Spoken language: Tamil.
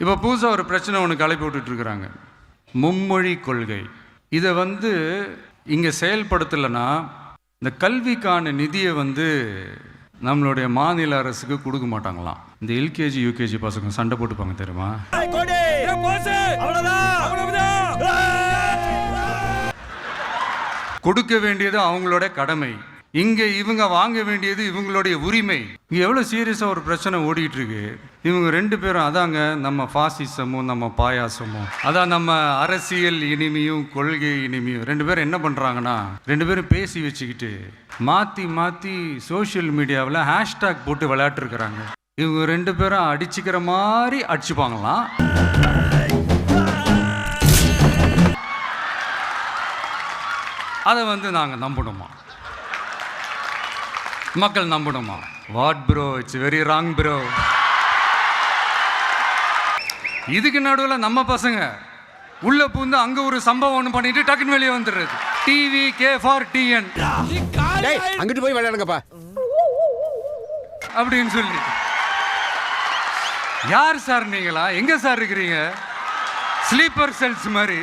இப்போ புதுசாக ஒரு பிரச்சனை ஒன்று கிளப்பி விட்டுட்ருக்குறாங்க, மும்மொழி கொள்கை. இதை இங்கே செயல்படுத்தலைன்னா இந்த கல்விக்கான நிதியை நம்மளுடைய மாநில அரசுக்கு கொடுக்க மாட்டாங்களாம். இந்த எல்கேஜி யூகேஜி பசங்க சண்டை போட்டுப்பாங்க தெரியுமா? கொடுக்க வேண்டியது அவங்களோட கடமை, இங்க இவங்க வாங்க வேண்டியது இவங்களுடைய உரிமை. இங்க எவ்வளவு சீரியஸா ஒரு பிரச்சனை ஓடிட்டு இருக்கு. இவங்க ரெண்டு பேரும் அதாங்க நம்ம பாசிசமும் நம்ம பாயாசமும், அதான் நம்ம அரசியல் இனிமையும் கொள்கை இனிமையும். ரெண்டு பேரும் என்ன பண்றாங்கன்னா, ரெண்டு பேரும் பேசி வச்சுக்கிட்டு மாத்தி மாத்தி சோசியல் மீடியாவில் ஹேஷ்டாக் போட்டு விளையாட்டு இருக்கிறாங்க. இவங்க ரெண்டு பேரும் அடிச்சுக்கிற மாதிரி அடிச்சுப்பாங்களாம். அதை நாங்கள் நம்பணுமா? மக்கள் நம்பணுமா? What bro, it's very wrong bro. இதுக்கு நடுவில் நம்ம பசங்க உள்ள பூந்து அங்க ஒரு சம்பவம் ஒன்று பண்ணிட்டு டக்குன்னு வெளியே வந்துடுறது. டிவி கே ஃபார் டிஎன் அங்கிட்டு போய் விளையாடுங்கப்பா அப்படின்னு சொல்லி. யார் சார் நீங்களா? எங்க சார் இருக்கிறீங்க? ஸ்லீப்பர் செல்ஸ் மாதிரி